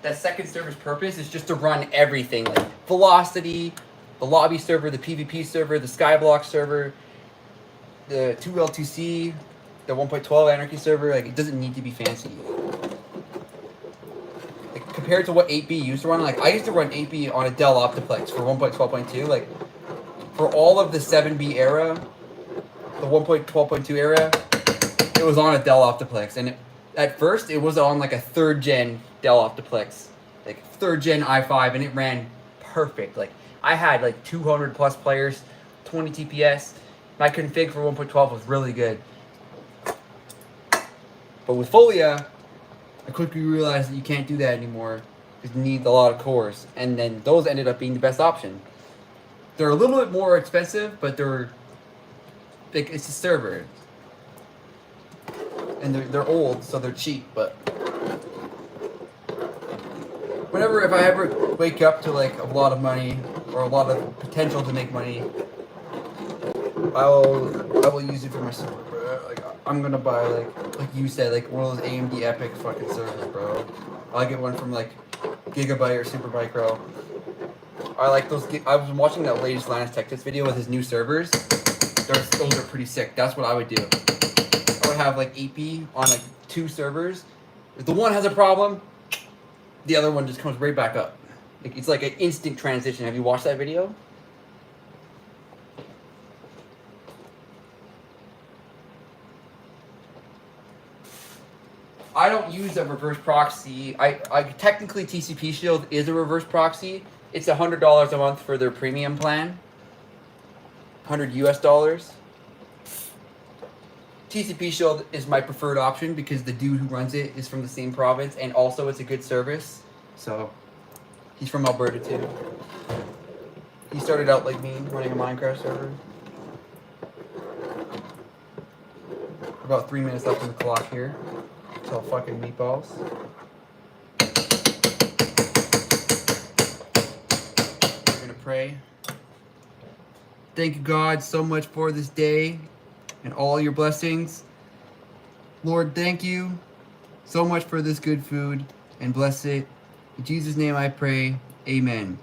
that second server's purpose is just to run everything, like Velocity, the lobby server, the PvP server, the Skyblock server, the 2L2C, the 1.12 Anarchy server. Like, it doesn't need to be fancy. Like, compared to what 8B used to run, like, I used to run 8B on a Dell Optiplex for 1.12.2. Like, for all of the 7B era, the 1.12.2 era, it was on a Dell Optiplex. And at first, it was on, like, a 3rd gen Dell Optiplex. Like, 3rd gen i5, and it ran perfect. Like, I had, like, 200 plus players, 20 TPS. My config for 1.12 was really good. But with Folia, I quickly realized that you can't do that anymore because you need a lot of cores. And then those ended up being the best option. They're a little bit more expensive, but it's a server. And they're old, so they're cheap, but if I ever wake up to like a lot of money or a lot of potential to make money, I will use it for my server, bro. Like, I'm gonna buy like you said, like one of those AMD Epic fucking servers, bro. I'll get one from like Gigabyte or Supermicro. I like those. I was watching that latest Linus Tech Tips video with his new servers. Those are pretty sick. That's what I would do. I would have like 8B on like 2 servers. If the one has a problem, the other one just comes right back up. Like, it's like an instant transition. Have you watched that video? I don't use a reverse proxy. I technically TCP Shield is a reverse proxy, It's $100 a month for their premium plan. $100 US. TCP Shield is my preferred option because the dude who runs it is from the same province, and also it's a good service. So he's from Alberta too. He started out like me, running a Minecraft server. About 3 minutes left on the clock here. Till fucking meatballs. We're gonna pray. Thank you, God, so much for this day and all your blessings. Lord, thank you so much for this good food, and bless it. In Jesus' name I pray, amen.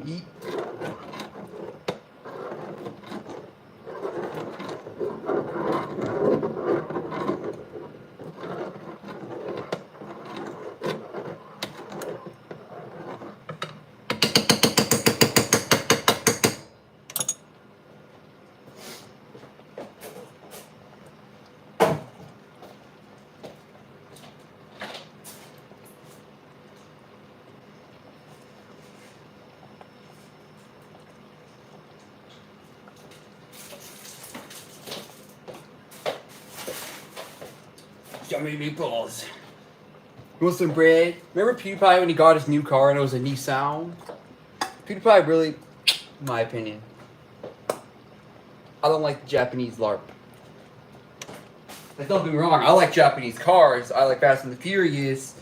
Eat. Yummy meatballs. You want some bread? Remember PewDiePie when he got his new car and it was a Nissan? PewDiePie really, in my opinion, I don't like the Japanese LARP. Like, don't get me wrong, I like Japanese cars. I like Fast and the Furious.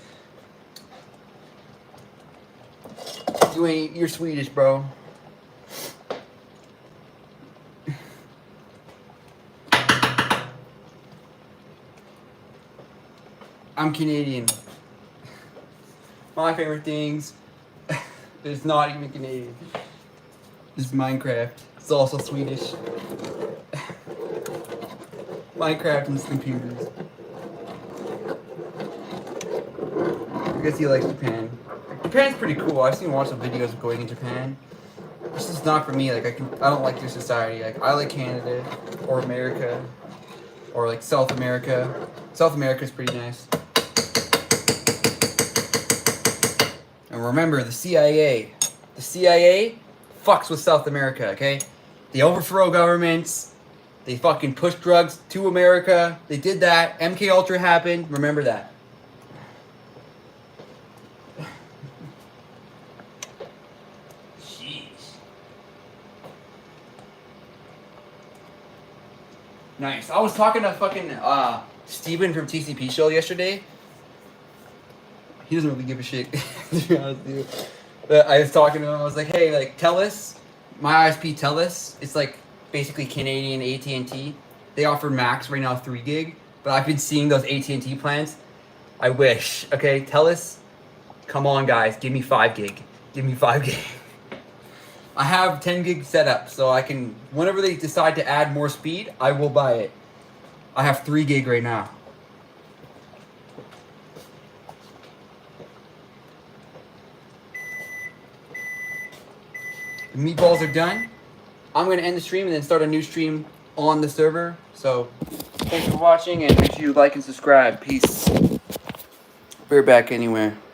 You're Swedish, bro. I'm Canadian. My favorite things is not even Canadian. It's Minecraft. It's also Swedish. Minecraft and computers. I guess he likes Japan. Japan's pretty cool. I've seen lots of videos of going in Japan. It's just not for me. Like I don't like their society. Like I like Canada or America or like South America. South America's pretty nice. And remember, the CIA fucks with South America, okay? They overthrow governments. They fucking push drugs to America. They did that. MK Ultra happened. Remember that. Jeez. Nice. I was talking to fucking Steven from TCP Show yesterday. He doesn't really give a shit, to be honest with you. But I was talking to him, I was like, hey, like, TELUS, my ISP TELUS, it's like basically Canadian AT&T. They offer max right now 3 gig, but I've been seeing those AT&T plans. I wish, okay, TELUS, come on guys, give me 5 gig. Give me 5 gig. I have 10 gig set up, so I can, whenever they decide to add more speed, I will buy it. I have 3 gig right now. The meatballs are done. I'm going to end the stream and then start a new stream on the server. So, thanks for watching and make sure you like and subscribe. Peace. Bear back anywhere.